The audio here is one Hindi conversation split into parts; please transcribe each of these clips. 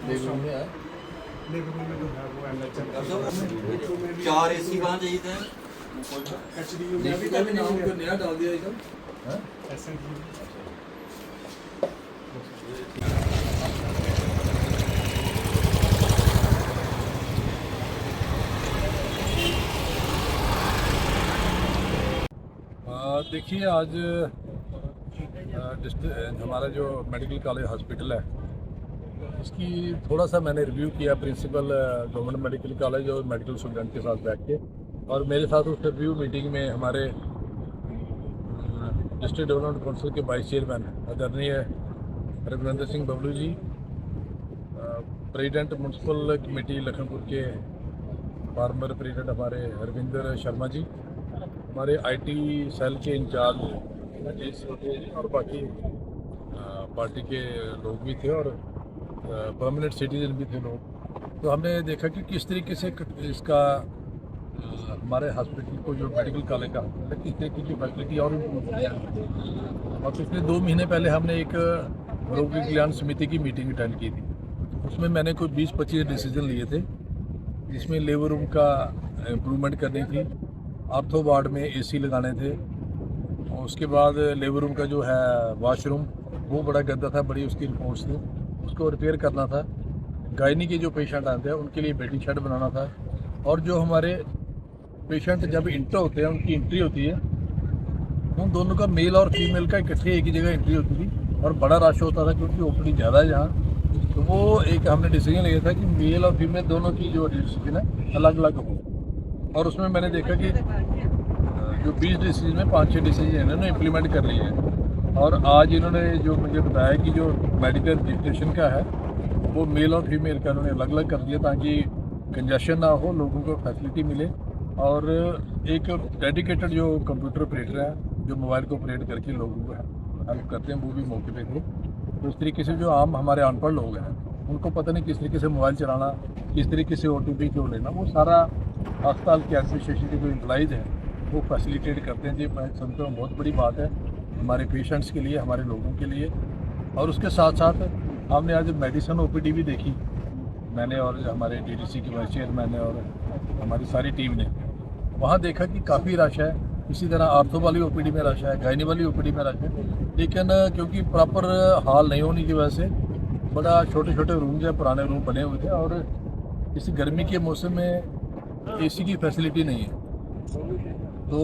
लेबर रूम में है। लेबर रूम में जो है वो एनएचएम चार एसी कहाँ चाहिए थे? एचडीयू में लेबर का भी नाम को नया डाल दिया इधर। हाँ? एसएनडी देखिए आज हमारा जो मेडिकल कॉलेज हॉस्पिटल है उसकी थोड़ा सा मैंने रिव्यू किया प्रिंसिपल गवर्नमेंट मेडिकल कॉलेज और मेडिकल स्टूडेंट के साथ बैठ के, और मेरे साथ उस रिव्यू मीटिंग में हमारे डिस्ट्रिक्ट डेवलपमेंट काउंसिल के वाइस चेयरमैन आदरणीय Raghuvendra Singh Bablu ji, president municipal committee Lakhanpur के फॉर्मर प्रेसिडेंट हमारे हरविंदर शर्मा जी, हमारे आईटी सेल के इंचार्ज और बाकी पार्टी के लोग भी थे और परमानेंट सिटीजन भी थे लोग। तो हमने देखा कि किस तरीके से इसका हमारे हॉस्पिटल को जो मेडिकल कॉलेज का किस तरीके की फैसिलिटी और इम्प्रूव किया। और पिछले 2 महीने पहले हमने एक रोगी कल्याण समिति की मीटिंग अटेंड की थी। उसमें मैंने कोई 20-25 डिसीजन लिए थे, जिसमें लेबर रूम का इम्प्रूवमेंट करनी थी, आर्थो वार्ड में एसी लगाने थे, और उसके बाद लेबर रूम का जो है वॉशरूम वो बड़ा गंदा था, बड़ी उसकी रिपोर्ट्स थी, उसको रिपेयर करना था। गायनी के जो पेशेंट आते हैं उनके लिए वेटिंग शेड बनाना था, और जो हमारे पेशेंट जब इंटर होते हैं उनकी एंट्री होती है, उन दोनों का मेल और फीमेल का इकट्ठे एक ही जगह एंट्री होती थी और बड़ा रश होता था क्योंकि ओपीडी ज़्यादा है जहाँ। तो वो एक हमने डिसीजन लिया था कि मेल और फीमेल दोनों की जो डिसीजन है अलग अलग हो, और उसमें मैंने देखा कि जो 20 डिसीजन में 5-6 डिसीजन इन्होंने इम्प्लीमेंट कर लिए हैं। और आज इन्होंने जो मुझे बताया कि जो मेडिकल रजिस्ट्रेशन का है वो मेल और फीमेल का उन्होंने अलग अलग कर दिया ताकि कंजेशन ना हो, लोगों को फैसिलिटी मिले। और एक डेडिकेटेड जो कंप्यूटर ऑपरेटर है जो मोबाइल को ऑपरेट करके लोगों को हेल्प करते हैं वो भी मौके पे थे। तो इस तरीके से जो आम हमारे अनपढ़ लोग हैं उनको पता नहीं किस तरीके से मोबाइल चलाना, किस तरीके से OTP क्यों लेना, वो सारा अस्पताल के एडमिनिस्ट्रेशन के जो एम्प्लॉइज़ हैं वो फैसिलिटेट करते हैं। जी मैं समझता हूँ बहुत बड़ी बात है हमारे पेशेंट्स के लिए, हमारे लोगों के लिए। और उसके साथ साथ हमने आज मेडिसिन OPD भी देखी, मैंने और हमारे DDC के वाइस चेयरमैन ने और हमारी सारी टीम ने वहाँ देखा कि काफ़ी रश है। इसी तरह आर्थो वाली OPD में रश है, गायनी वाली OPD में रश है, लेकिन क्योंकि प्रॉपर हॉल नहीं होने की वजह से बड़ा छोटे छोटे रूम्स हैं, पुराने रूम बने हुए थे, और इस गर्मी के मौसम में AC की फैसिलिटी नहीं है। तो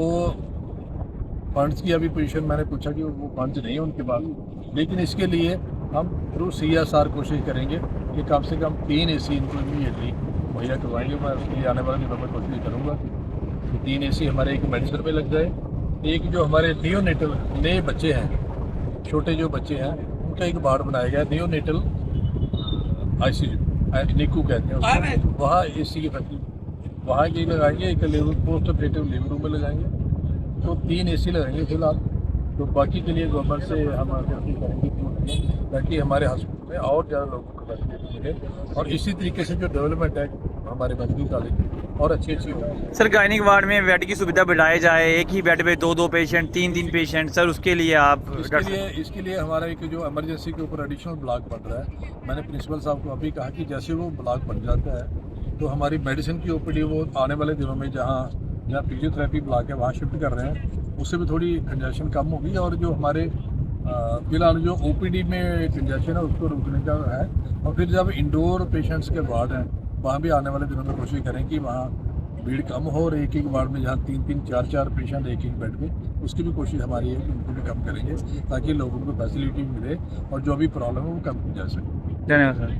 फंड्स की अभी पोजीशन मैंने पूछा कि वो फंड्स नहीं है उनके पास, लेकिन इसके लिए हम थ्रू CSR कोशिश करेंगे कि कम से कम 3 AC इनको इमीडिएटली मुहैया करवाएंगे। मैं उसके लिए आने वाले दिनों में कोशिश करूँगा कि 3 AC हमारे एक मेडिसिन पे लग जाए, एक जो हमारे नियोनेटल नए बच्चे हैं, छोटे जो बच्चे हैं उनका एक वार्ड बनाया गया नियोनेटल ICU निकू कहते हैं, वहाँ AC की फैसिलिटी वहाँ की लगाएंगे, एक labour post operative labour room में लगाएंगे। तो 3 AC लगाएंगे फिलहाल। तो बाकी के लिए गवर्नमेंट से हम कोशिश करेंगे ताकि हमारे हॉस्पिटल में और ज़्यादा लोगों को फैसिलिटी मिले, और इसी तरीके से जो डेवलपमेंट है हमारे मेडिकल कॉलेज की और अच्छी हो। सर गायनिक वार्ड में बेड की सुविधा बढ़ाई जाए, एक ही बेड पे 2-2 पेशेंट, 3-3 पेशेंट, सर उसके लिए आप इसके लिए हमारा एक जो इमरजेंसी के ऊपर एडिशनल ब्लॉक बन रहा है, मैंने प्रिंसिपल साहब को अभी कहा कि जैसे वो ब्लॉक बन जाता है तो हमारी मेडिसिन की OPD वो आने वाले दिनों में जहाँ फिजियोथेरेपी ब्लॉक है वहाँ शिफ्ट कर रहे हैं, उससे भी थोड़ी कंजेशन कम होगी। और जो हमारे फिलहाल जो OPD में कंजेशन है उसको रोकने का है, और फिर जब इंडोर पेशेंट्स के वार्ड हैं वहाँ भी आने वाले दिनों में कोशिश करें कि वहाँ भीड़ कम हो, और एक वार्ड में जहाँ 3-3, 4-4 पेशेंट एक बेड पे, उसकी भी कोशिश हमारी है कि उनको भी कम करेंगे ताकि लोगों को फैसिलिटी मिले और जो भी प्रॉब्लम है वो कम की जा सके। धन्यवाद सर।